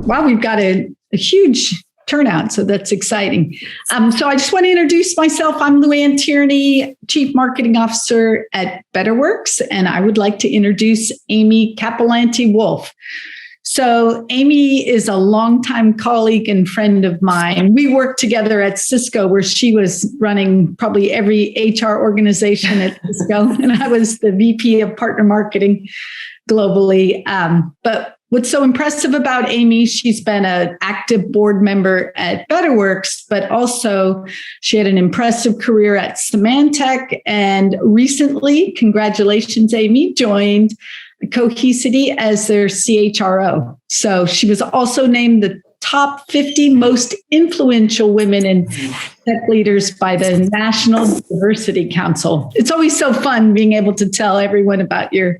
Wow, we've got a huge turnout, so that's exciting. So I just want to introduce myself. I'm Luanne Tierney, Chief Marketing Officer at Betterworks, and I would like to introduce Amy Cappellanti-Wolf. So Amy is a longtime colleague and friend of mine. We worked together at Cisco, where she was running probably every HR organization at Cisco, and I was the VP of Partner Marketing globally. But what's so impressive about Amy, she's been an active board member at Betterworks, but also she had an impressive career at Symantec, and recently, congratulations, Amy, joined Cohesity as their CHRO. So she was also named the top 50 most influential women in tech leaders by the National Diversity Council. It's always so fun being able to tell everyone about your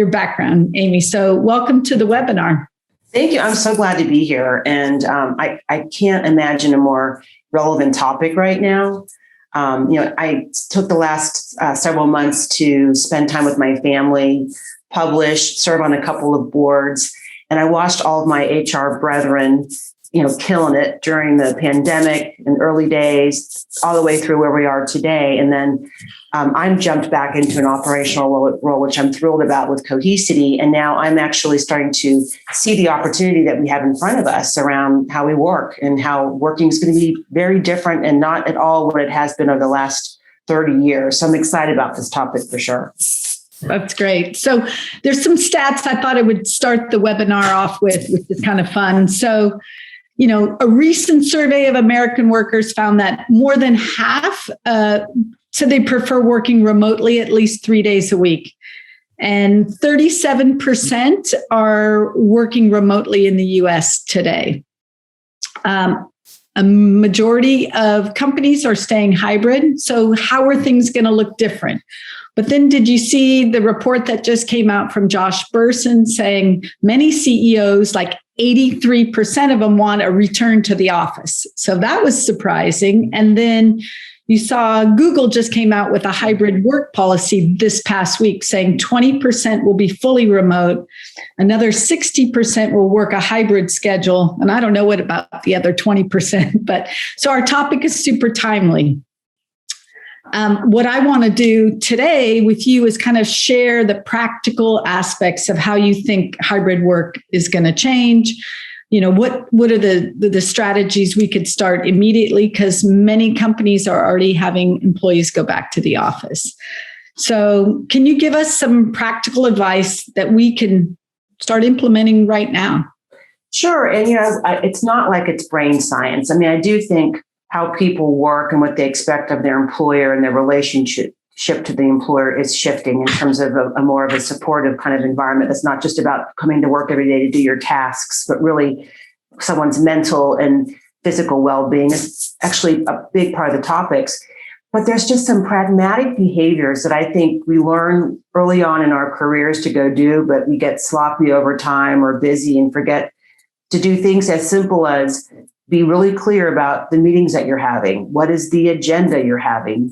background, Amy. So welcome to the webinar. Thank you. I'm so glad to be here. And I can't imagine a more relevant topic right now. I took the last several months to spend time with my family, publish, serve on a couple of boards, and I watched all of my HR brethren, killing it during the pandemic and early days, all the way through where we are today. And then I'm jumped back into an operational role, which I'm thrilled about with Cohesity. And now I'm actually starting to see the opportunity that we have in front of us around how we work and how working is going to be very different and not at all what it has been over the last 30 years. So I'm excited about this topic for sure. That's great. So there's some stats I thought I would start the webinar off with, which is kind of fun. So, a recent survey of American workers found that more than half said they prefer working remotely at least 3 days a week. And 37% are working remotely in the US today. A majority of companies are staying hybrid. So how are things going to look different? But then did you see the report that just came out from Josh Bersin saying many CEOs, like 83% of them, want a return to the office? So that was surprising. And then you saw Google just came out with a hybrid work policy this past week saying 20% will be fully remote. Another 60% will work a hybrid schedule. And I don't know what about the other 20%, but so our topic is super timely. What I want to do today with you is kind of share the practical aspects of how you think hybrid work is going to change. What are the strategies we could start immediately, because many companies are already having employees go back to the office. So can you give us some practical advice that we can start implementing right now? Sure. And, it's not like it's brain science. I mean, I do think how people work and what they expect of their employer and their relationship to the employer is shifting in terms of a more of a supportive kind of environment that's not just about coming to work every day to do your tasks, but really someone's mental and physical well-being is actually a big part of the topics. But there's just some pragmatic behaviors that I think we learn early on in our careers to go do, but we get sloppy over time or busy and forget to do things as simple as be really clear about the meetings that you're having. What is the agenda you're having?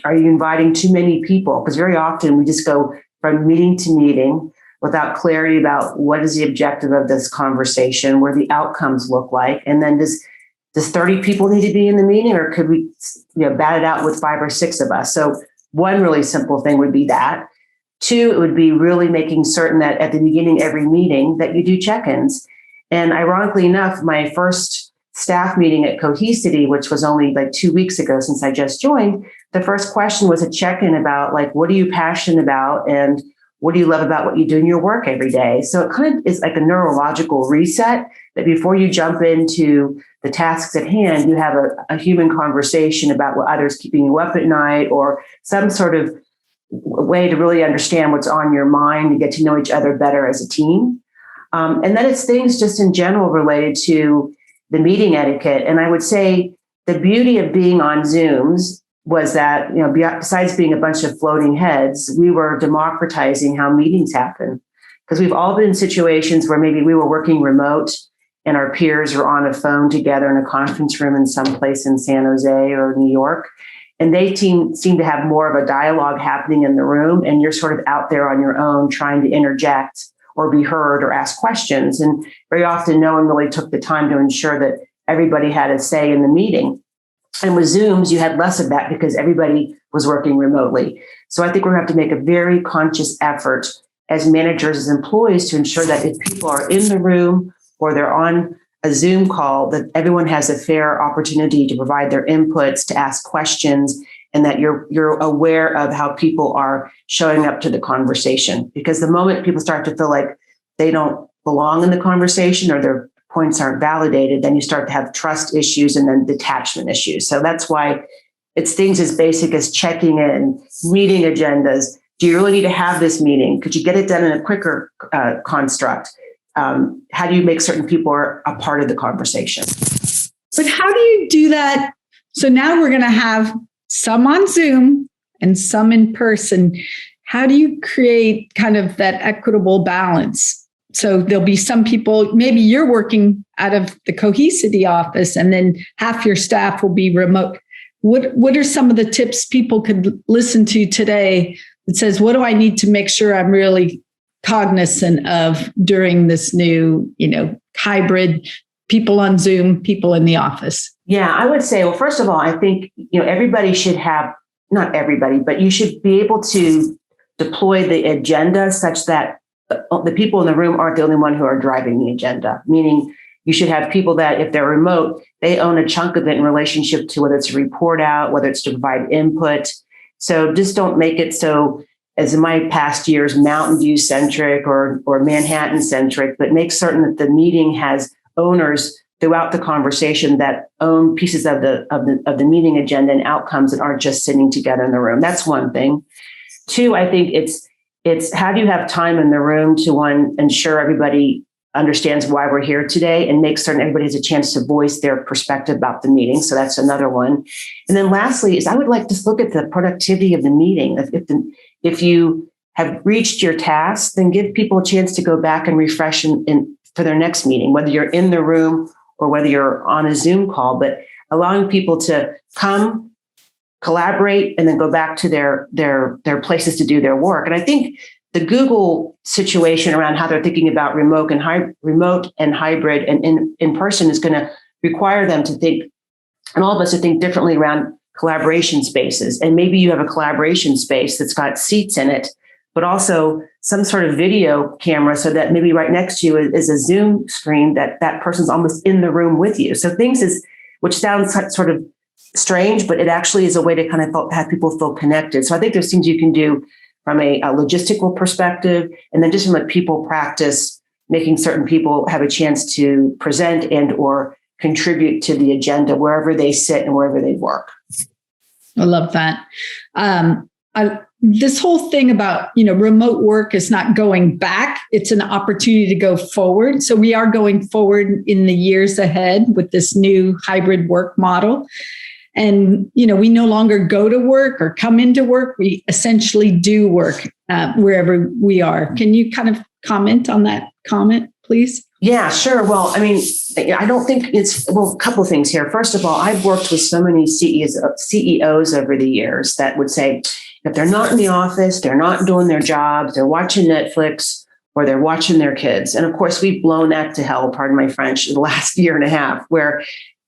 Are you inviting too many people? Because very often we just go from meeting to meeting without clarity about what is the objective of this conversation, where the outcomes look like. And then does 30 people need to be in the meeting, or could we bat it out with 5 or 6 of us? So one really simple thing would be that. 2, it would be really making certain that at the beginning of every meeting that you do check-ins. And ironically enough, my first staff meeting at Cohesity, which was only like 2 weeks ago since I just joined, the first question was a check-in about what are you passionate about and what do you love about what you do in your work every day? So it kind of is like a neurological reset that before you jump into the tasks at hand, you have a human conversation about what others keeping you up at night or some sort of way to really understand what's on your mind and get to know each other better as a team. And then it's things just in general related to the meeting etiquette. And I would say the beauty of being on Zooms was that, besides being a bunch of floating heads, we were democratizing how meetings happen. Because we've all been in situations where maybe we were working remote and our peers were on a phone together in a conference room in some place in San Jose or New York. And they seem to have more of a dialogue happening in the room, and you're sort of out there on your own trying to interject or be heard or ask questions. And very often no one really took the time to ensure that everybody had a say in the meeting. And with Zooms, you had less of that because everybody was working remotely. So I think we're going to have to make a very conscious effort as managers, as employees, to ensure that if people are in the room or they're on a Zoom call, that everyone has a fair opportunity to provide their inputs, to ask questions, and that you're aware of how people are showing up to the conversation. Because the moment people start to feel like they don't belong in the conversation or their points aren't validated, then you start to have trust issues and then detachment issues. So that's why it's things as basic as checking in, meeting agendas. Do you really need to have this meeting? Could you get it done in a quicker construct? How do you make certain people are a part of the conversation? But how do you do that? So now we're going to have some on Zoom and some in person. How do you create kind of that equitable balance? So there'll be some people, maybe you're working out of the Cohesity office and then half your staff will be remote. What are some of the tips people could listen to today that says, what do I need to make sure I'm really cognizant of during this new, hybrid, people on Zoom, people in the office? Yeah, I would say, well, first of all, I think, everybody should have, not everybody, but you should be able to deploy the agenda such that the people in the room aren't the only one who are driving the agenda, meaning you should have people that if they're remote, they own a chunk of it in relationship to whether it's to report out, whether it's to provide input. So just don't make it so, as in my past years, Mountain View centric or Manhattan centric, but make certain that the meeting has owners throughout the conversation that own pieces of the meeting agenda and outcomes that aren't just sitting together in the room. That's one thing. Two, I think it's how do you have time in the room to, one, ensure everybody understands why we're here today and make certain everybody has a chance to voice their perspective about the meeting. So that's another one. And then lastly is I would like to look at the productivity of the meeting. If you have reached your task, then give people a chance to go back and refresh for their next meeting, whether you're in the room or whether you're on a Zoom call, but allowing people to come, collaborate, and then go back to their places to do their work. And I think the Google situation around how they're thinking about remote and hybrid and in person is going to require them to think, and all of us to think differently around collaboration spaces. And maybe you have a collaboration space that's got seats in it, but also some sort of video camera so that maybe right next to you is a Zoom screen that person's almost in the room with you. So which sounds sort of strange, but it actually is a way to kind of have people feel connected. So I think there's things you can do from a logistical perspective, and then just from a people practice, making certain people have a chance to present and or contribute to the agenda wherever they sit and wherever they work. I love that. This whole thing about, remote work is not going back. It's an opportunity to go forward. So we are going forward in the years ahead with this new hybrid work model. And, we no longer go to work or come into work. We essentially do work wherever we are. Can you kind of comment on that comment, please? Yeah, sure. Well, I don't think a couple of things here. First of all, I've worked with so many CEOs over the years that would say, if they're not in the office, they're not doing their jobs, they're watching Netflix or they're watching their kids. And of course, we've blown that to hell, pardon my French, in the last year and a half, where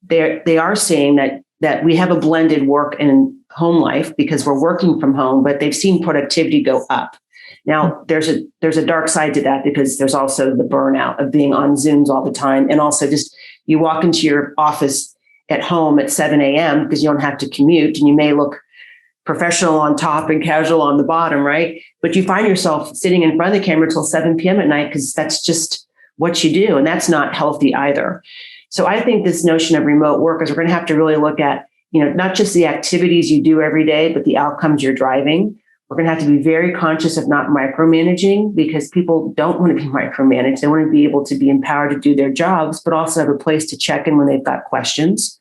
they are seeing that we have a blended work and home life because we're working from home, but they've seen productivity go up. Now, there's a dark side to that because there's also the burnout of being on Zooms all the time. And also just you walk into your office at home at 7 a.m. because you don't have to commute and you may look professional on top and casual on the bottom, right? But you find yourself sitting in front of the camera till 7 p.m. at night because that's just what you do. And that's not healthy either. So I think this notion of remote work is we're going to have to really look at, not just the activities you do every day, but the outcomes you're driving. We're going to have to be very conscious of not micromanaging because people don't want to be micromanaged. They want to be able to be empowered to do their jobs, but also have a place to check in when they've got questions.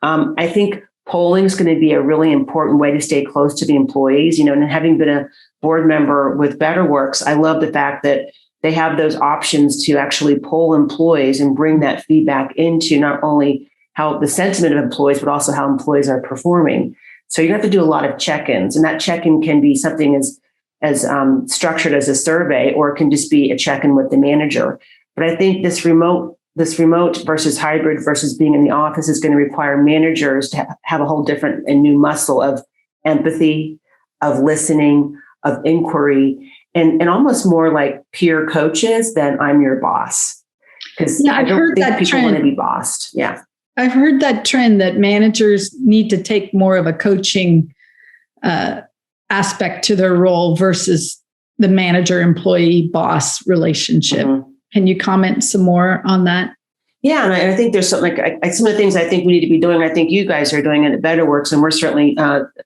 I think polling is going to be a really important way to stay close to the employees, and having been a board member with Betterworks, I love the fact that they have those options to actually poll employees and bring that feedback into not only how the sentiment of employees, but also how employees are performing. So you have to do a lot of check-ins, and that check-in can be something as structured as a survey, or it can just be a check-in with the manager. But I think this remote versus hybrid versus being in the office is going to require managers to have a whole different and new muscle of empathy, of listening, of inquiry, and almost more like peer coaches than I'm your boss. Because I don't think people want to be bossed. Yeah. I've heard that trend that managers need to take more of a coaching aspect to their role versus the manager-employee-boss relationship. Mm-hmm. Can you comment some more on that? Yeah, and I think there's something like some of the things I think we need to be doing. I think you guys are doing it at Betterworks, and we're certainly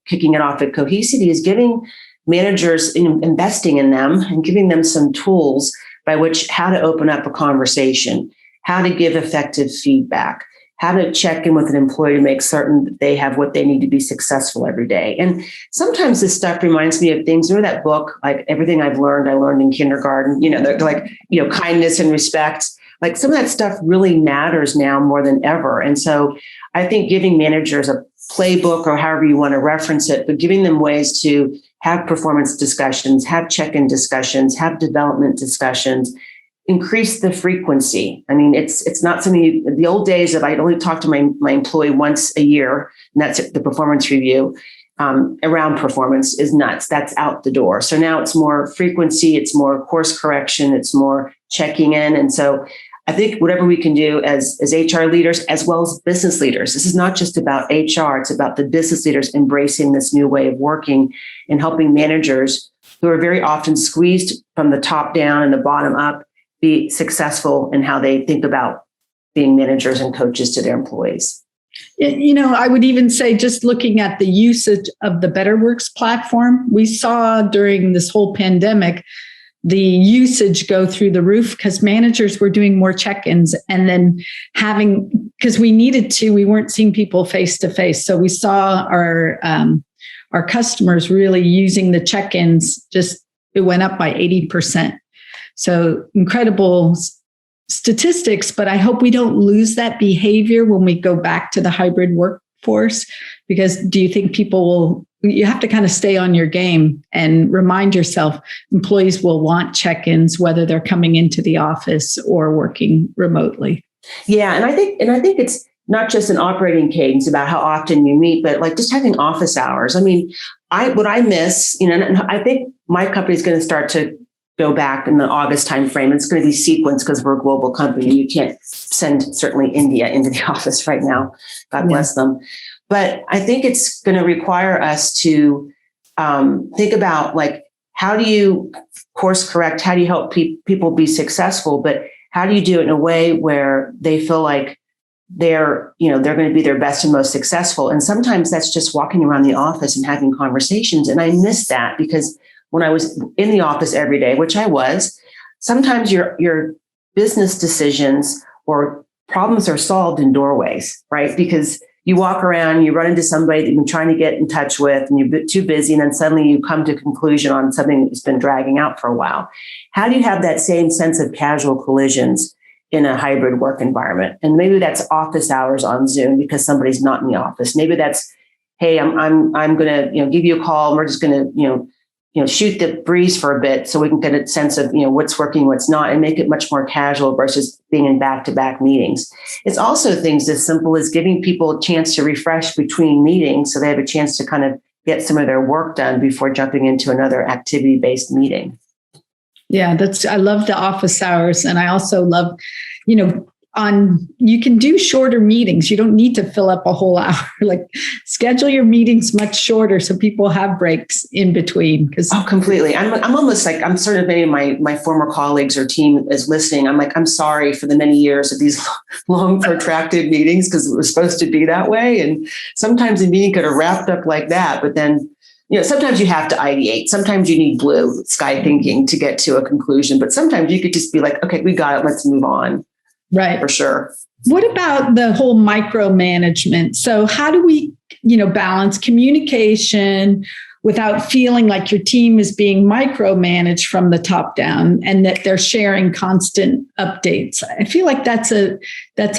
kicking it off at Cohesity, is giving managers, investing in them and giving them some tools by which how to open up a conversation, how to give effective feedback, how to check in with an employee to make certain that they have what they need to be successful every day. And sometimes this stuff reminds me of things. Remember that book, like Everything I've Learned, I Learned in Kindergarten, they're like, kindness and respect. Like some of that stuff really matters now more than ever. And so I think giving managers a playbook, or however you want to reference it, but giving them ways to have performance discussions, have check-in discussions, have development discussions, increase the frequency. I mean, it's not something the old days of I'd only talk to my employee once a year, and that's the performance review around performance is nuts. That's out the door. So now it's more frequency, it's more course correction, it's more checking in. And so I think whatever we can do as HR leaders, as well as business leaders, this is not just about HR, it's about the business leaders embracing this new way of working and helping managers who are very often squeezed from the top down and the bottom up be successful in how they think about being managers and coaches to their employees. I would even say, just looking at the usage of the Betterworks platform, we saw during this whole pandemic, the usage go through the roof because managers were doing more check-ins and then because we needed to, we weren't seeing people face to face. So we saw our customers really using the check-ins, it went up by 80%. So incredible statistics, but I hope we don't lose that behavior when we go back to the hybrid workforce, because do you think you have to kind of stay on your game and remind yourself employees will want check-ins, whether they're coming into the office or working remotely. Yeah. And I think it's not just an operating cadence about how often you meet, but like just having office hours. I mean, what I miss, and I think my company is going to start to go back in the August timeframe. It's going to be sequenced because we're a global company. You can't send certainly India into the office right now. God bless them. But I think it's going to require us to think about, like, how do you course correct? How do you help people be successful? But how do you do it in a way where they feel like they're going to be their best and most successful? And sometimes that's just walking around the office and having conversations. And I miss that, because when I was in the office every day, which I was, sometimes your business decisions or problems are solved in doorways, right? Because you walk around, you run into somebody that you've been trying to get in touch with, and you're too busy, and then suddenly you come to a conclusion on something that's been dragging out for a while. How do you have that same sense of casual collisions in a hybrid work environment? And maybe that's office hours on Zoom because somebody's not in the office. Maybe that's, hey, I'm going to give you a call, and we're just going to shoot the breeze for a bit so we can get a sense of what's working, what's not, and make it much more casual versus being in back-to-back meetings. It's also things as simple as giving people a chance to refresh between meetings so they have a chance to kind of get some of their work done before jumping into another activity-based meeting. Yeah, I love the office hours. And I also love, you can do shorter meetings. You don't need to fill up a whole hour. Like, schedule your meetings much shorter so people have breaks in between. Completely. I'm almost like, I'm sort of, maybe my former colleagues or team is listening. I'm like, I'm sorry for the many years of these long protracted meetings, because it was supposed to be that way. And sometimes the meeting could have wrapped up like that, but then sometimes you have to ideate. Sometimes you need blue sky thinking to get to a conclusion, but sometimes you could just be like, okay, we got it. Let's move on. Right. For sure. What about the whole micromanagement? So how do we, balance communication without feeling like your team is being micromanaged from the top down and that they're sharing constant updates? I feel like that's a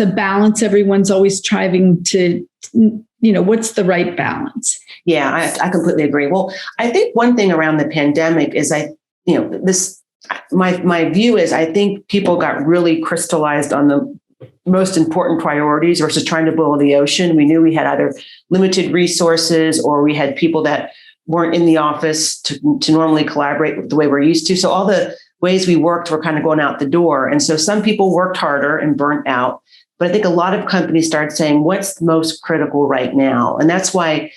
balance everyone's always striving to what's the right balance? Yeah, I completely agree. Well, I think one thing around the pandemic is my view is I think people got really crystallized on the most important priorities versus trying to boil the ocean. We knew we had either limited resources or we had people that weren't in the office to normally collaborate the way we're used to. So all the ways we worked were kind of going out the door. And so some people worked harder and burnt out. But I think a lot of companies started saying, what's most critical right now? And that's why,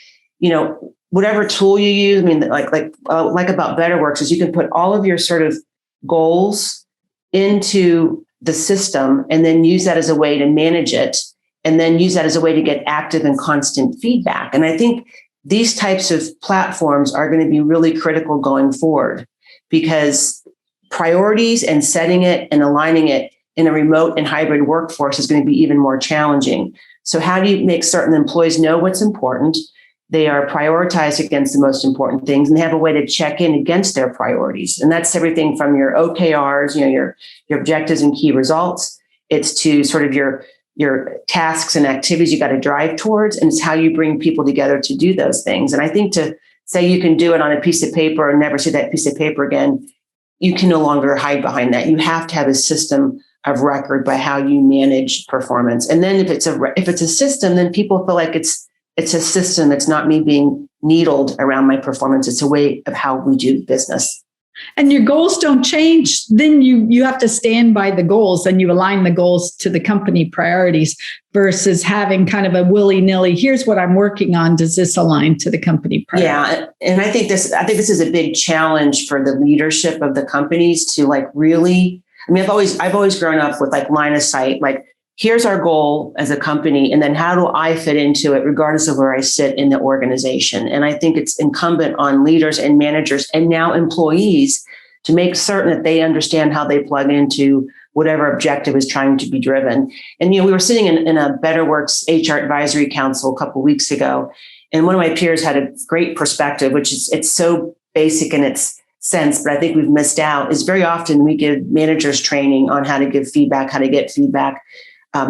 whatever tool you use, I mean, like about Betterworks is you can put all of your sort of goals into the system and then use that as a way to manage it and then use that as a way to get active and constant feedback. And I think these types of platforms are going to be really critical going forward because priorities and setting it and aligning it in a remote and hybrid workforce is going to be even more challenging. So how do you make certain employees know what's important? They are prioritized against the most important things and they have a way to check in against their priorities. And that's everything from your OKRs, your objectives and key results. It's to sort of your tasks and activities you got to drive towards. And it's how you bring people together to do those things. And I think to say you can do it on a piece of paper and never see that piece of paper again, you can no longer hide behind that. You have to have a system of record by how you manage performance. And then if it's a system, then people feel like it's a system. It's not me being needled around my performance. It's a way of how we do business. And your goals don't change. Then you have to stand by the goals and you align the goals to the company priorities versus having kind of a willy-nilly, here's what I'm working on. Does this align to the company priorities? Yeah. And I think this is a big challenge for the leadership of the companies to really, I've always grown up with line of sight, here's our goal as a company, and then how do I fit into it, regardless of where I sit in the organization? And I think it's incumbent on leaders and managers and now employees to make certain that they understand how they plug into whatever objective is trying to be driven. And, we were sitting in a Betterworks HR Advisory Council a couple of weeks ago, and one of my peers had a great perspective, which is it's so basic in its sense, but I think we've missed out, is very often we give managers training on how to give feedback, how to get feedback,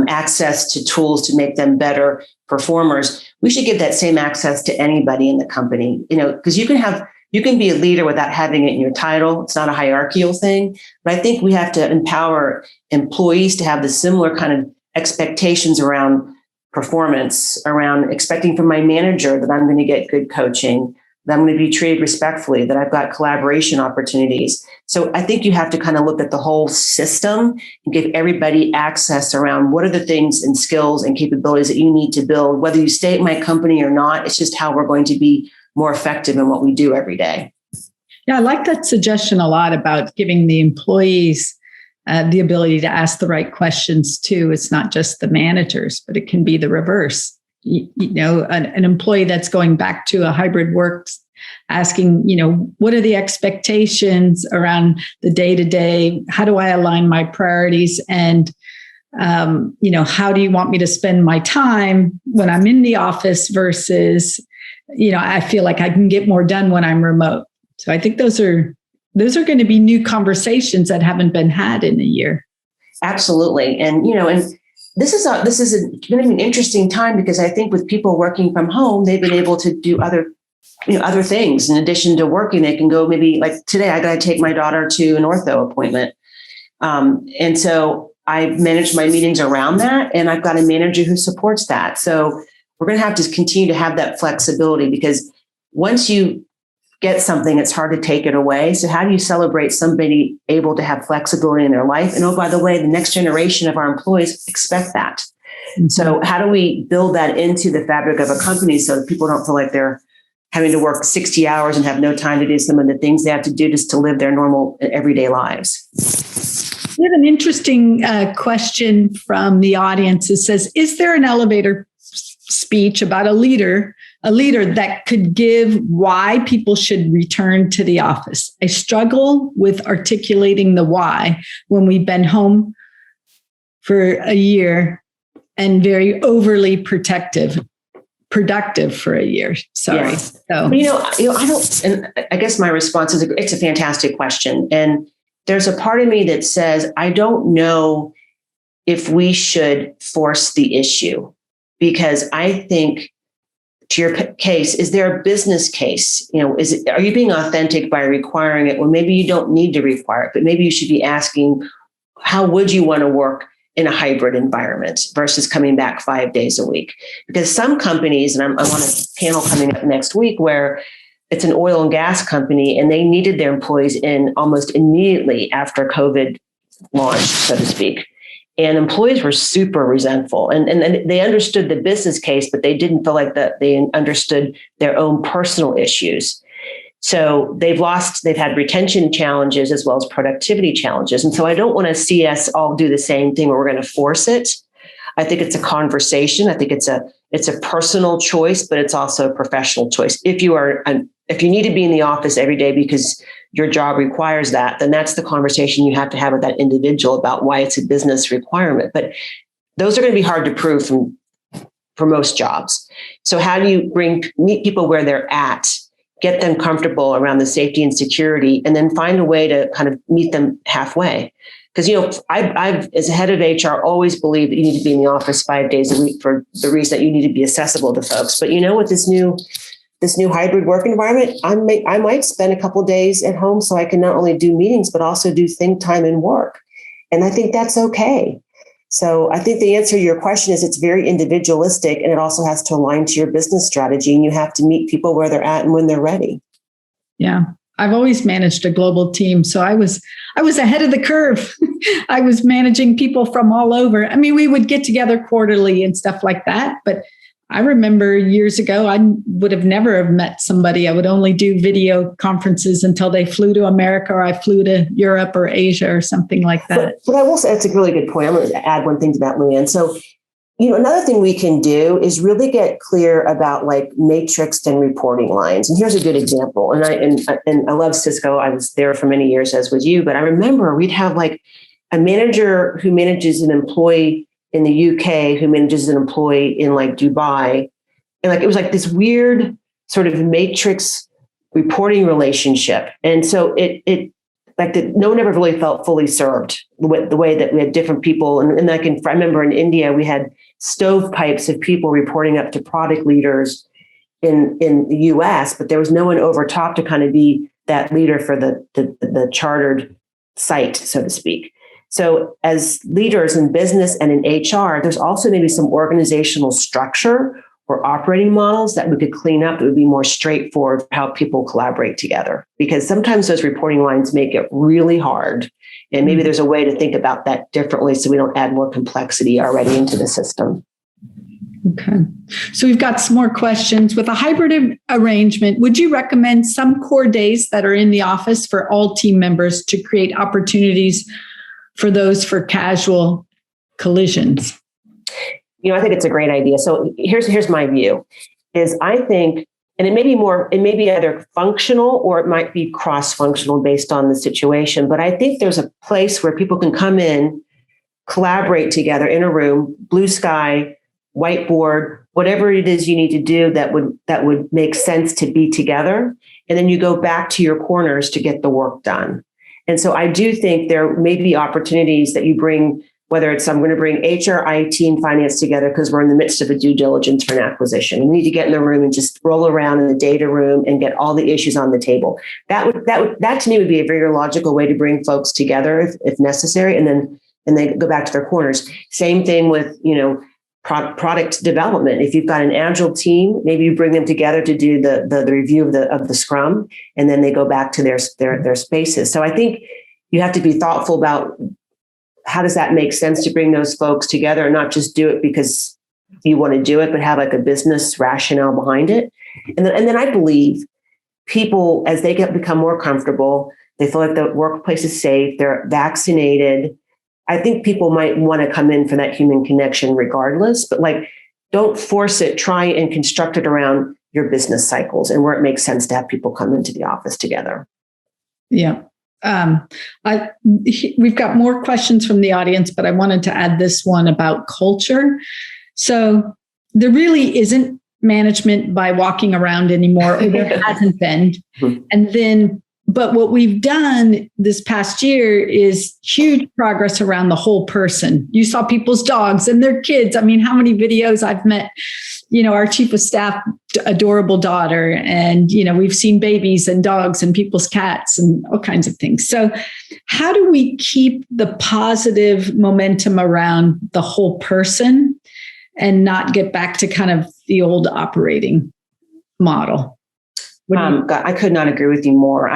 access to tools to make them better performers. We should give that same access to anybody in the company, because you can be a leader without having it in your title. It's not a hierarchical thing, but I think we have to empower employees to have the similar kind of expectations around performance, around expecting from my manager that I'm going to get good coaching, that I'm going to be treated respectfully, that I've got collaboration opportunities. So I think you have to kind of look at the whole system and give everybody access around what are the things and skills and capabilities that you need to build, whether you stay at my company or not. It's just how we're going to be more effective in what we do every day. Yeah, I like that suggestion a lot about giving the employees the ability to ask the right questions too. It's not just the managers, but it can be the reverse. An employee that's going back to a hybrid work, asking, what are the expectations around the day-to-day? How do I align my priorities? And, how do you want me to spend my time when I'm in the office versus, I feel like I can get more done when I'm remote. So I think those are going to be new conversations that haven't been had in a year. Absolutely. And, this is going to be an interesting time because I think with people working from home, they've been able to do other things in addition to working. They can go maybe like today, I got to take my daughter to an ortho appointment. And so I manage my meetings around that. And I've got a manager who supports that. So we're going to have to continue to have that flexibility because once you get something, it's hard to take it away. So how do you celebrate somebody able to have flexibility in their life? And by the way, the next generation of our employees expect that. Mm-hmm. So how do we build that into the fabric of a company so that people don't feel like they're having to work 60 hours and have no time to do some of the things they have to do just to live their normal everyday lives? We have an interesting question from the audience. It says, is there an elevator speech about a leader that could give why people should return to the office? I struggle with articulating the why when we've been home for a year and very overly productive for a year. Sorry. Yeah. So, I don't, and I guess my response is it's a fantastic question. And there's a part of me that says, I don't know if we should force the issue because I think to your case, is there a business case? Are you being authentic by requiring it? Well, maybe you don't need to require it, but maybe you should be asking, how would you want to work in a hybrid environment versus coming back 5 days a week? Because some companies, and I'm on a panel coming up next week where it's an oil and gas company, and they needed their employees in almost immediately after COVID launched, so to speak. And employees were super resentful, and they understood the business case, but they didn't feel like that they understood their own personal issues. So they've had retention challenges as well as productivity challenges. And so I don't want to see us all do the same thing where we're going to force it. I think it's a conversation. I think it's a personal choice, but it's also a professional choice. If you need to be in the office every day because your job requires that, then that's the conversation you have to have with that individual about why it's a business requirement. But those are going to be hard to prove for most jobs. So how do you meet people where they're at, get them comfortable around the safety and security, and then find a way to kind of meet them halfway? Because, I've, as a head of HR, always believed that you need to be in the office 5 days a week for the reason that you need to be accessible to folks. But with this new hybrid work environment, I might spend a couple of days at home so I can not only do meetings, but also do think time and work. And I think that's okay. So I think the answer to your question is it's very individualistic, and it also has to align to your business strategy, and you have to meet people where they're at and when they're ready. Yeah. I've always managed a global team. So I was ahead of the curve. I was managing people from all over. I mean, we would get together quarterly and stuff like that. But I remember years ago, I would have never have met somebody. I would only do video conferences until they flew to America, or I flew to Europe or Asia or something like that. But I will say that's a really good point. I'm going to add one thing to that, Luanne. So, another thing we can do is really get clear about like matrixed and reporting lines. And here's a good example. And I love Cisco. I was there for many years, as was you. But I remember we'd have like a manager who manages an employee in the UK who manages an employee in like Dubai. And like, it was like this weird sort of matrix reporting relationship. And so no one ever really felt fully served the way that we had different people. And I remember in India, we had stovepipes of people reporting up to product leaders in the US, but there was no one over top to kind of be that leader for the chartered site, so to speak. So as leaders in business and in HR, there's also maybe some organizational structure or operating models that we could clean up that would be more straightforward for how people collaborate together. Because sometimes those reporting lines make it really hard. And maybe there's a way to think about that differently so we don't add more complexity already into the system. Okay. So we've got some more questions. With a hybrid arrangement, would you recommend some core days that are in the office for all team members to create opportunities for those for casual collisions? I think it's a great idea. So here's my view is I think, and it may be either functional or it might be cross-functional based on the situation. But I think there's a place where people can come in, collaborate together in a room, blue sky, whiteboard, whatever it is you need to do that would make sense to be together. And then you go back to your corners to get the work done. And so I do think there may be opportunities that you bring, whether it's I'm going to bring HR, IT, and finance together because we're in the midst of a due diligence for an acquisition. We need to get in the room and just roll around in the data room and get all the issues on the table. That to me would be a very logical way to bring folks together if necessary, and they go back to their corners. Same thing with product development. If you've got an agile team, maybe you bring them together to do the review of the Scrum, and then they go back to their spaces. So I think you have to be thoughtful about how does that make sense to bring those folks together and not just do it because you want to do it, but have like a business rationale behind it. And then I believe people, as they become more comfortable, they feel like the workplace is safe, they're vaccinated. I think people might want to come in for that human connection regardless, but like, don't force it, try and construct it around your business cycles and where it makes sense to have people come into the office together. Yeah. We've got more questions from the audience, but I wanted to add this one about culture. So there really isn't management by walking around anymore, or there hasn't been. And then But what we've done this past year is huge progress around the whole person. You saw people's dogs and their kids. I mean, how many videos I've met, our chief of staff, adorable daughter. And, we've seen babies and dogs and people's cats and all kinds of things. So how do we keep the positive momentum around the whole person and not get back to kind of the old operating model? I could not agree with you more.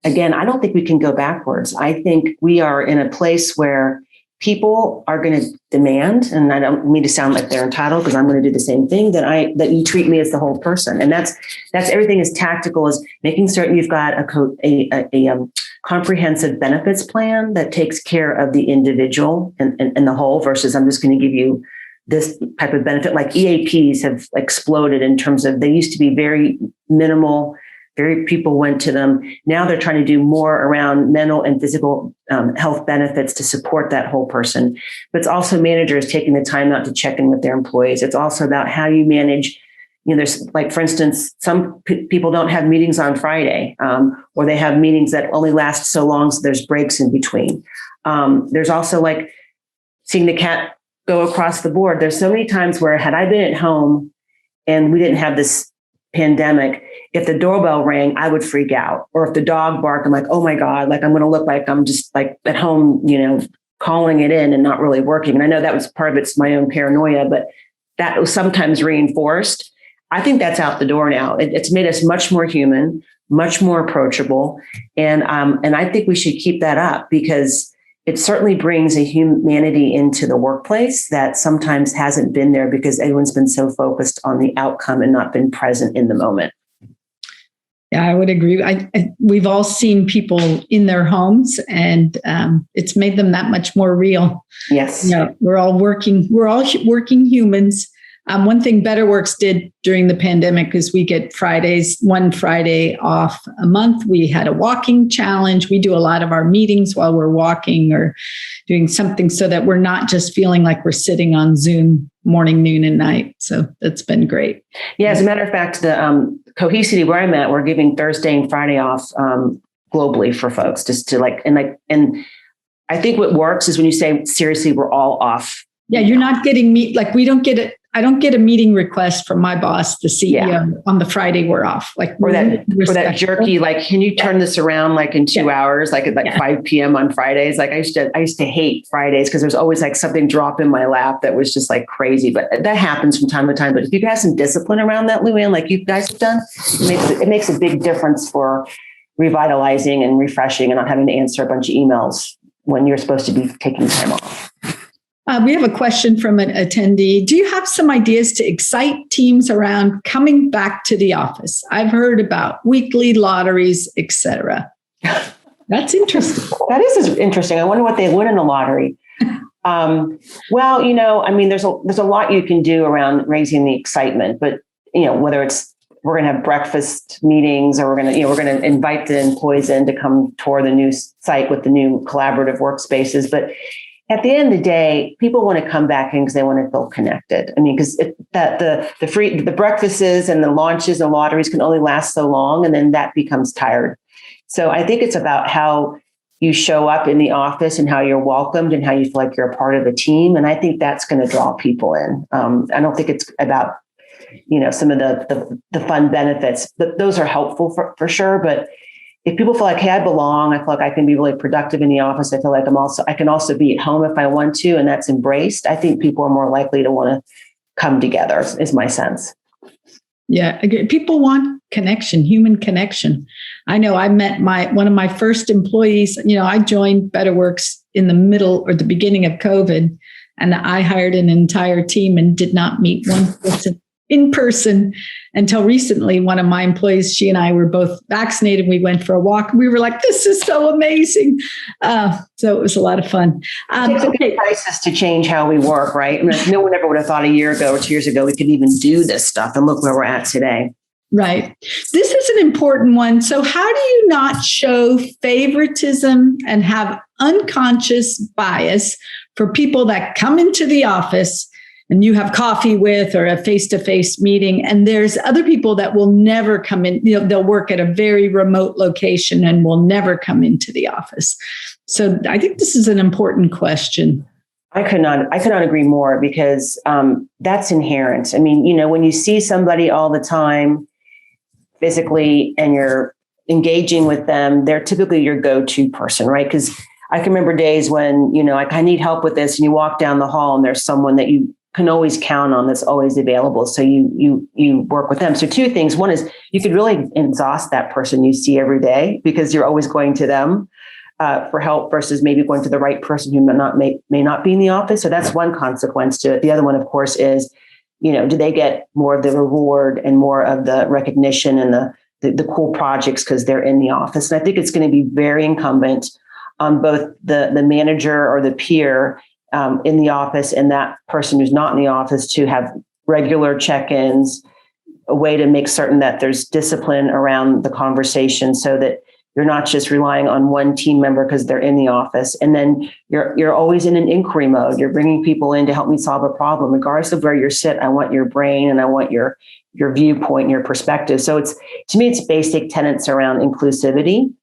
Again, I don't think we can go backwards. I think we are in a place where people are going to demand, and I don't mean to sound like they're entitled because I'm going to do the same thing, that you treat me as the whole person. And that's everything as tactical as making certain you've got a comprehensive benefits plan that takes care of the individual and the whole versus I'm just going to give you this type of benefit. Like EAPs have exploded in terms of, they used to be very minimal, very people went to them. Now they're trying to do more around mental and physical health benefits to support that whole person. But it's also managers taking the time out to check in with their employees. It's also about how you manage, there's like, for instance, some people don't have meetings on Friday, or they have meetings that only last so long, so there's breaks in between. There's also like seeing the cat go across the board. There's so many times where had I been at home and we didn't have this pandemic, if the doorbell rang, I would freak out. Or if the dog barked, I'm like, oh my God, like I'm going to look like I'm just like at home, calling it in and not really working. And I know that was part of it's my own paranoia, but that was sometimes reinforced. I think that's out the door now. It's made us much more human, much more approachable. And I think we should keep that up because it certainly brings a humanity into the workplace that sometimes hasn't been there because everyone's been so focused on the outcome and not been present in the moment. Yeah, I would agree. We've all seen people in their homes, and it's made them that much more real. Yes, we're all working humans. One thing Betterworks did during the pandemic is we get one Friday off a month. We had a walking challenge. We do a lot of our meetings while we're walking or doing something so that we're not just feeling like we're sitting on Zoom morning, noon, and night. So that's been great. Yeah, as a matter of fact, the Cohesity where I'm at, we're giving Thursday and Friday off globally for folks just to and I think what works is when you say, seriously, we're all off. Yeah, you're not getting I don't get a meeting request from my boss, the CEO, on the Friday we're off. Or that jerky, can you turn this around in 2 hours, at 5 p.m. on Fridays? I used to hate Fridays because there's always something drop in my lap that was just crazy. But that happens from time to time. But if you have some discipline around that, Luanne, like you guys have done, it makes a big difference for revitalizing and refreshing and not having to answer a bunch of emails when you're supposed to be taking time off. We have a question from an attendee. Do you have some ideas to excite teams around coming back to the office? I've heard about weekly lotteries, etc. That's interesting. That is interesting. I wonder what they win in the lottery. Well, there's a lot you can do around raising the excitement, but whether it's we're going to have breakfast meetings or we're going to invite the employees in to come tour the new site with the new collaborative workspaces, but at the end of the day, people want to come back in because they want to feel connected. I mean, because the breakfasts and the launches and lotteries can only last so long, and then that becomes tired. So I think it's about how you show up in the office and how you're welcomed and how you feel like you're a part of the team. And I think that's going to draw people in. I don't think it's about some of the fun benefits, but those are helpful for sure. But if people feel like, hey, I belong, I feel like I can be really productive in the office. I feel like I can also be at home if I want to, and that's embraced. I think people are more likely to want to come together, is my sense. Yeah, people want connection, human connection. I know I met one of my first employees. I joined Betterworks in the middle or the beginning of COVID, and I hired an entire team and did not meet one person in person until recently. One of my employees, she and I were both vaccinated. We went for a walk. We were like, this is so amazing. So it was a lot of fun. It takes a big crisis to change how we work, right? I mean, no one ever would have thought a year ago or 2 years ago we could even do this stuff. And look where we're at today. Right. This is an important one. So how do you not show favoritism and have unconscious bias for people that come into the office and you have coffee with or a face-to-face meeting. And there's other people that will never come in, they'll work at a very remote location and will never come into the office. So I think this is an important question. I could not agree more, because that's inherent. I mean, when you see somebody all the time physically and you're engaging with them, they're typically your go-to person, right? Because I can remember days when, like, I need help with this, and you walk down the hall and there's someone that you can always count on that's always available. So you work with them. So two things. One is you could really exhaust that person you see every day, because you're always going to them for help versus maybe going to the right person who may not be in the office. So that's one consequence to it. The other one, of course, is, do they get more of the reward and more of the recognition and the cool projects because they're in the office? And I think it's going to be very incumbent on both the manager or the peer in the office and that person who's not in the office to have regular check-ins, a way to make certain that there's discipline around the conversation, so that you're not just relying on one team member because they're in the office. And then you're always in an inquiry mode. You're bringing people in to help me solve a problem, regardless of where you're sit. I want your brain and I want your viewpoint and your perspective. So to me, it's basic tenets around inclusivity,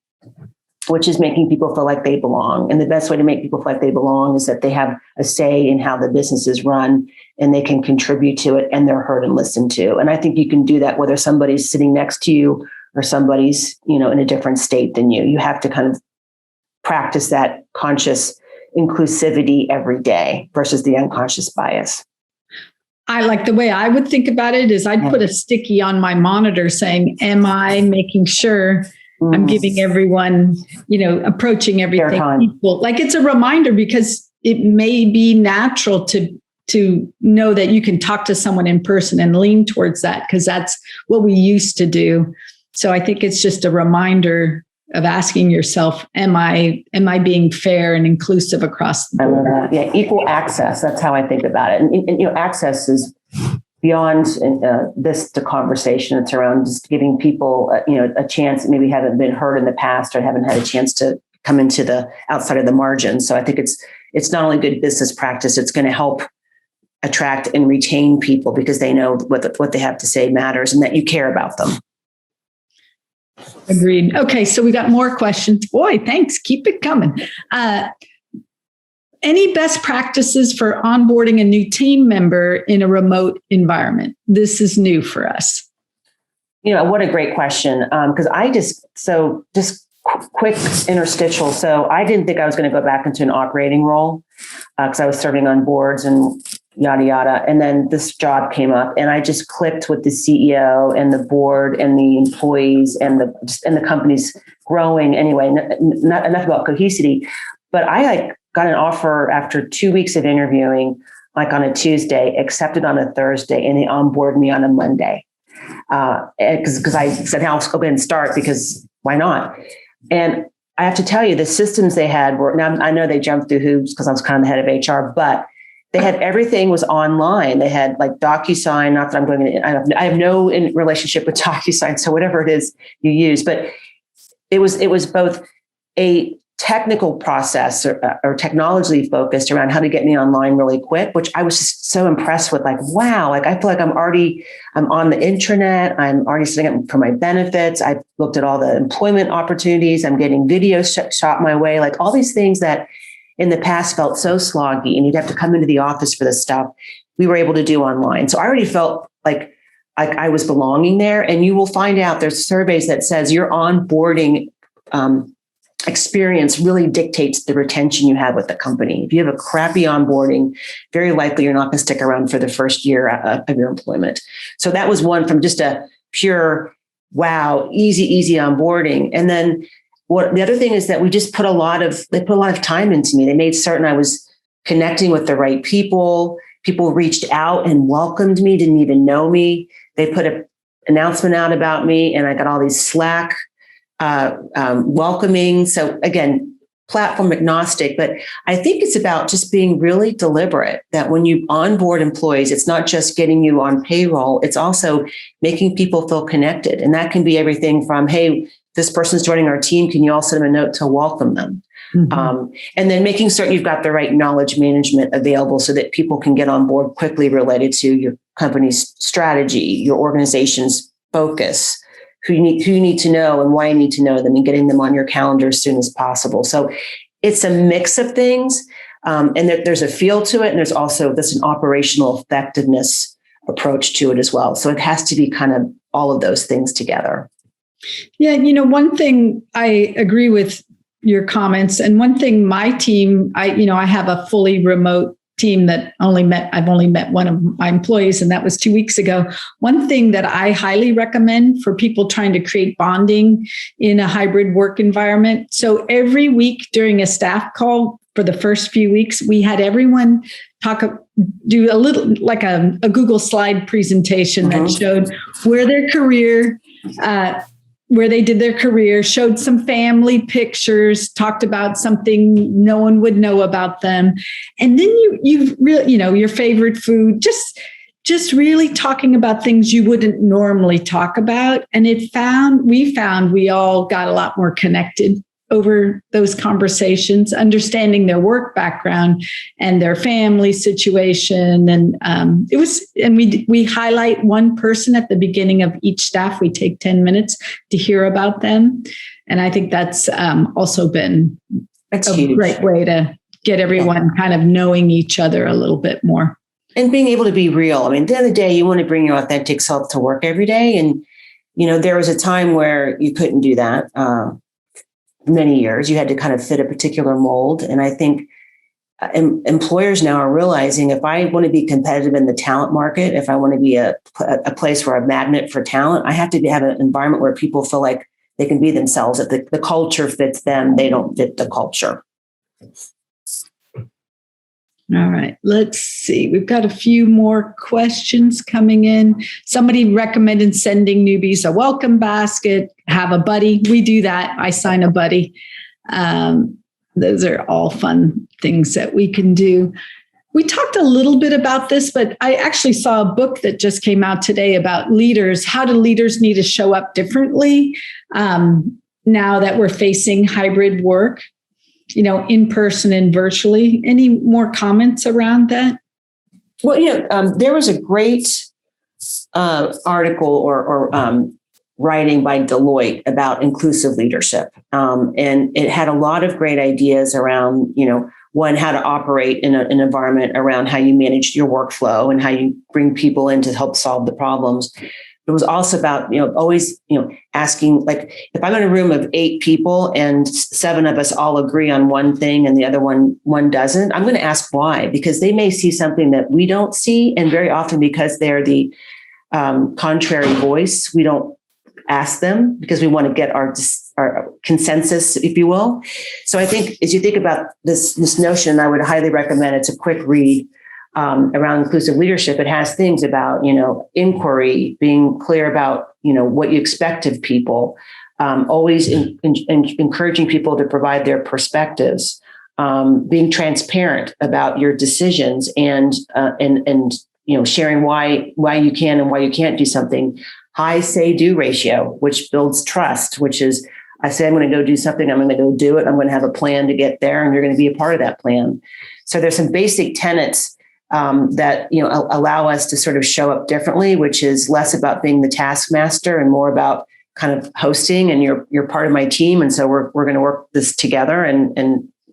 which is making people feel like they belong. And the best way to make people feel like they belong is that they have a say in how the business is run, and they can contribute to it, and they're heard and listened to. And I think you can do that whether somebody's sitting next to you or somebody's, in a different state than you. You have to kind of practice that conscious inclusivity every day versus the unconscious bias. I like the way I would think about it is I'd put a sticky on my monitor saying, am I making sure I'm giving everyone, approaching everything equal? Like, it's a reminder, because it may be natural to know that you can talk to someone in person and lean towards that, because that's what we used to do. So I think it's just a reminder of asking yourself, am I being fair and inclusive across the board? I love that. Yeah, equal access. That's how I think about it. And access is beyond this conversation. It's around just giving people, a chance that maybe haven't been heard in the past or haven't had a chance to come into the outside of the margins. So I think it's not only good business practice, it's going to help attract and retain people, because they know what they have to say matters and that you care about them. Agreed. Okay, so we got more questions. Boy, thanks. Keep it coming. Any best practices for onboarding a new team member in a remote environment? This is new for us. What a great question. Because just quick interstitial. So I didn't think I was going to go back into an operating role because I was serving on boards and yada, yada. And then this job came up, and I just clicked with the CEO and the board and the employees and the company's growing anyway. Not enough about cohesivity, but I got an offer after 2 weeks of interviewing, on a Tuesday, accepted on a Thursday, and they onboarded me on a Monday. Because I said, I'll go ahead and start, because why not? And I have to tell you, the systems they had were, now I know they jumped through hoops because I was kind of the head of HR, but they had everything was online. They had DocuSign, not that I'm going to, I have no relationship with DocuSign. So whatever it is you use, but it was both a technical process or technologically focused around how to get me online really quick, which I was just so impressed with. Wow, I feel like I'm on the intranet. I'm already setting up for my benefits. I've looked at all the employment opportunities. I'm getting videos shot my way, all these things that in the past felt so sloggy and you'd have to come into the office for this stuff. We were able to do online. So I already felt like I was belonging there. And you will find out there's surveys that says your onboarding experience really dictates the retention you have with the company. If you have a crappy onboarding, very likely you're not going to stick around for the first year of your employment. So that was one from just a pure, wow, easy onboarding. And then the other thing is that they put a lot of time into me. They made certain I was connecting with the right people. People reached out and welcomed me, didn't even know me. They put an announcement out about me, and I got all these Slack welcoming. So again, platform agnostic, but I think it's about just being really deliberate that when you onboard employees, it's not just getting you on payroll, it's also making people feel connected. And that can be everything from, hey, this person's joining our team. Can you all send them a note to welcome them? And then making certain you've got the right knowledge management available so that people can get on board quickly related to your company's strategy, your organization's focus, who you need to know and why you need to know them, and getting them on your calendar as soon as possible. So it's a mix of things. And there's a feel to it. And there's an operational effectiveness approach to it as well. So it has to be kind of all of those things together. Yeah. One thing I agree with your comments, and one thing my team, I have a fully remote team that I've only met one of my employees, and that was 2 weeks ago. One thing that I highly recommend for people trying to create bonding in a hybrid work environment. So every week during a staff call for the first few weeks, we had everyone do a little like a Google slide presentation that showed where they did their career, showed some family pictures, talked about something no one would know about them. And then you really, your favorite food, just really talking about things you wouldn't normally talk about. And we found we all got a lot more connected over those conversations, understanding their work background and their family situation. And we highlight one person at the beginning of each staff. We take 10 minutes to hear about them. And I think that's also been a great way to get everyone kind of knowing each other a little bit more. And being able to be real. I mean, at the end of the day, you want to bring your authentic self to work every day. And, there was a time where you couldn't do that. Many years, you had to kind of fit a particular mold. And I think employers now are realizing, if I want to be competitive in the talent market, if I want to be a place where I'm a magnet for talent, I have to have an environment where people feel like they can be themselves, that the culture fits them, they don't fit the culture. All right, let's see. We've got a few more questions coming in. Somebody recommended sending newbies a welcome basket, have a buddy. We do that. I sign a buddy. Those are all fun things that we can do. We talked a little bit about this, but I actually saw a book that just came out today about leaders. How do leaders need to show up differently now that we're facing hybrid work? In person and virtually. Any more comments around that? Well, there was a great article or writing by Deloitte about inclusive leadership. And it had a lot of great ideas around, one, how to operate in an environment around how you manage your workflow and how you bring people in to help solve the problems. It was also about, always, asking, like, if I'm in a room of 8 people and 7 of us all agree on one thing and the other one doesn't, I'm going to ask why, because they may see something that we don't see. And very often, because they're the contrary voice, we don't ask them because we want to get our consensus, if you will. So I think as you think about this notion, I would highly recommend, it's a quick read. Around inclusive leadership, it has things about, inquiry, being clear about, what you expect of people, always encouraging people to provide their perspectives, being transparent about your decisions and sharing why you can and why you can't do something. High say-do ratio, which builds trust, which is, I say I'm going to go do something, I'm going to go do it, I'm going to have a plan to get there, and you're going to be a part of that plan. So there's some basic tenets that allow us to sort of show up differently, which is less about being the taskmaster and more about kind of hosting, and you're part of my team, and so we're going to work this together, and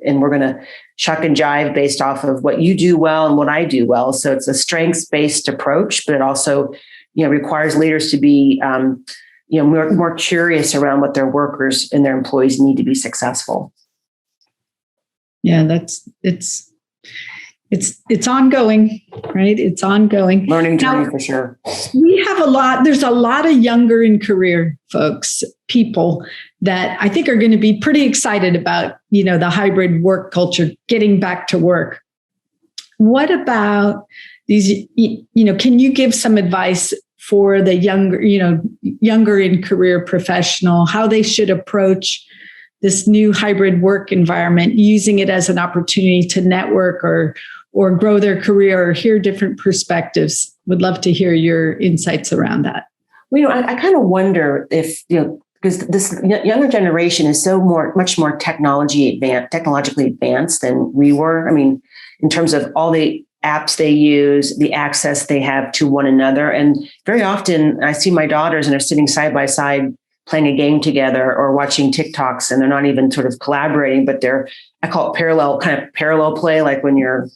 we're going to shuck and jive based off of what you do well and what I do well. So it's a strengths-based approach, but it also requires leaders to be more curious around what their workers and their employees need to be successful. Yeah, it's ongoing, right? It's ongoing. Learning journey for sure. There's a lot of younger in career folks, people that I think are going to be pretty excited about, the hybrid work culture, getting back to work. What about these, can you give some advice for the younger in career professional, how they should approach this new hybrid work environment, using it as an opportunity to network or grow their career or hear different perspectives? Would love to hear your insights around that. Well, I kind of wonder if, because this younger generation is much more technologically advanced than we were. I mean, in terms of all the apps they use, the access they have to one another. And very often I see my daughters and they're sitting side by side playing a game together or watching TikToks, and they're not even sort of collaborating, but I call it parallel play, like when you're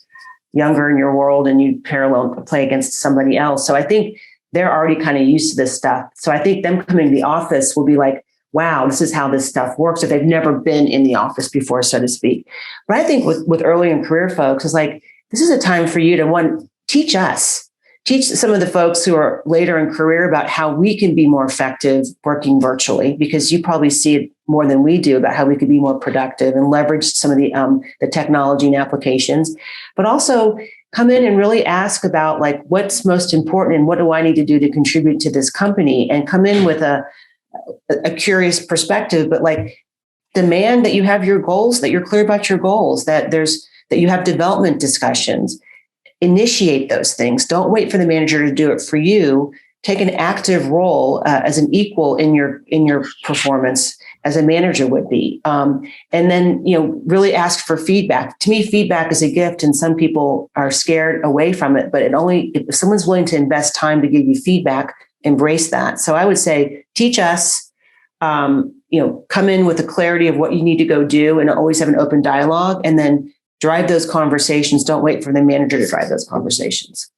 younger in your world and you parallel play against somebody else. So I think they're already kind of used to this stuff. So I think them coming to the office will be like, wow, this is how this stuff works if they've never been in the office before, so to speak. But I think with early in career folks, it's like, this is a time for you to teach some of the folks who are later in career about how we can be more effective working virtually, because you probably see it more than we do about how we could be more productive and leverage some of the technology and applications, but also come in and really ask about like, what's most important and what do I need to do to contribute to this company, and come in with a curious perspective, but like demand that you have your goals, that you're clear about your goals, that you have development discussions. Initiate those things. Don't wait for the manager to do it for you. Take an active role as an equal in your performance, as a manager would be. And then, really ask for feedback. To me, feedback is a gift, and some people are scared away from it, but if someone's willing to invest time to give you feedback, embrace that. So I would say, teach us, come in with the clarity of what you need to go do, and always have an open dialogue, and then drive those conversations. Don't wait for the manager to drive those conversations.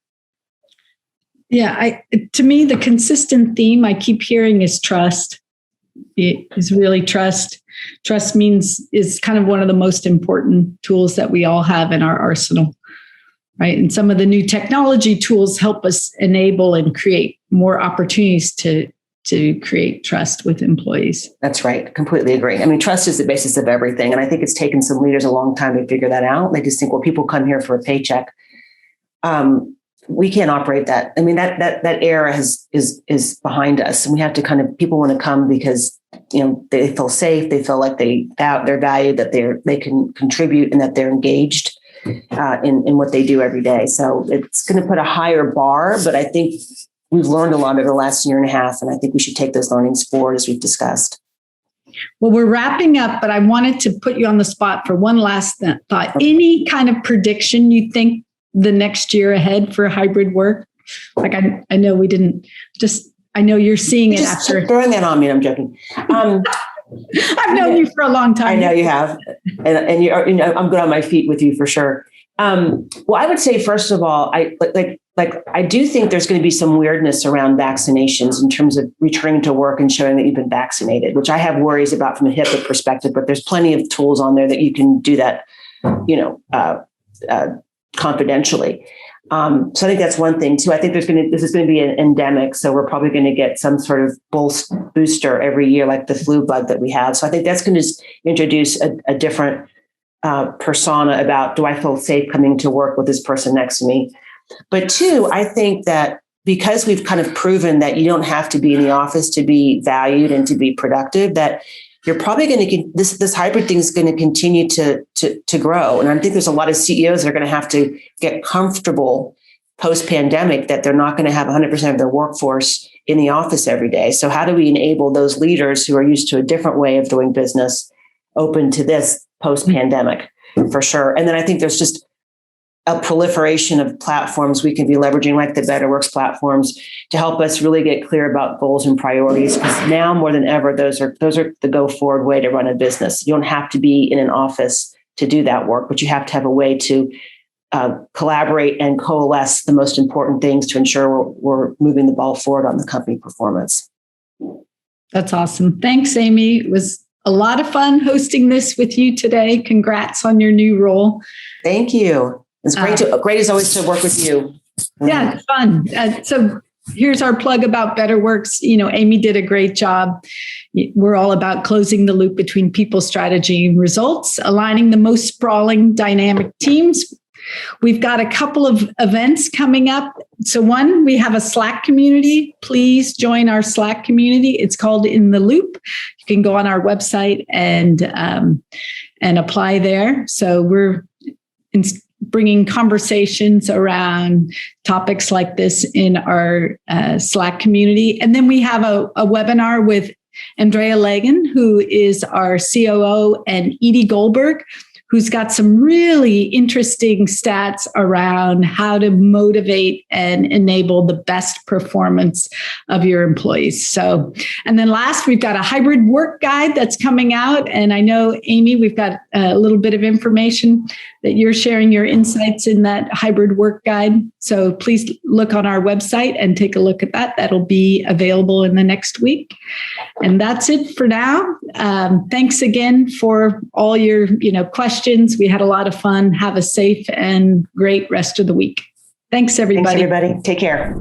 Yeah, to me, the consistent theme I keep hearing is trust. It is really trust. Trust is kind of one of the most important tools that we all have in our arsenal, right? And some of the new technology tools help us enable and create more opportunities to create trust with employees. That's right. Completely agree. I mean, trust is the basis of everything. And I think it's taken some leaders a long time to figure that out. They just think, well, people come here for a paycheck. We can't operate that. I mean, that era is behind us, and we have to people want to come because, they feel safe. They feel like they're valued, that they can contribute, and that they're engaged in what they do every day. So it's going to put a higher bar, but I think we've learned a lot over the last year and a half, and I think we should take those learnings forward, as we've discussed. Well, we're wrapping up, but I wanted to put you on the spot for one last thought. Any kind of prediction you think the next year ahead for hybrid work? Like I know we didn't I know you're seeing it after throwing that on me. I'm joking. I've known you for a long time. I know you have, and you're, I'm good on my feet with you for sure. Well, I would say, first of all, I do think there's going to be some weirdness around vaccinations in terms of returning to work and showing that you've been vaccinated, which I have worries about from a HIPAA perspective, but there's plenty of tools on there that you can do that, confidentially. So I think that's one thing too. I think this is going to be an endemic. So we're probably going to get some sort of booster every year, like the flu bug that we have. So I think that's going to introduce a different persona about, do I feel safe coming to work with this person next to me? But two, I think that because we've kind of proven that you don't have to be in the office to be valued and to be productive, that you're probably going to get this hybrid thing is going to continue to grow. And I think there's a lot of CEOs that are going to have to get comfortable post-pandemic that they're not going to have 100% of their workforce in the office every day. So how do we enable those leaders who are used to a different way of doing business open to this post-pandemic, for sure? And then I think there's just a proliferation of platforms we can be leveraging, like the Betterworks platforms, to help us really get clear about goals and priorities. Because now more than ever, those are the go forward way to run a business. You don't have to be in an office to do that work, but you have to have a way to collaborate and coalesce the most important things to ensure we're moving the ball forward on the company performance. That's awesome. Thanks, Amy. It was a lot of fun hosting this with you today. Congrats on your new role. Thank you. It's great as always to work with you. Yeah, it's fun. So here's our plug about Betterworks. Amy did a great job. We're all about closing the loop between people, strategy, and results, aligning the most sprawling dynamic teams. We've got a couple of events coming up. So one, we have a Slack community. Please join our Slack community. It's called In the Loop. You can go on our website and apply there. So we're bringing conversations around topics like this in our Slack community. And then we have a webinar with Andrea Lagan, who is our COO, and Edie Goldberg, who's got some really interesting stats around how to motivate and enable the best performance of your employees. So, and then last, we've got a hybrid work guide that's coming out. And I know, Amy, we've got a little bit of information that you're sharing your insights in that hybrid work guide. So please look on our website and take a look at that. That'll be available in the next week. And that's it for now. Thanks again for all your questions. We had a lot of fun. Have a safe and great rest of the week. Thanks, everybody. Thanks, everybody. Take care.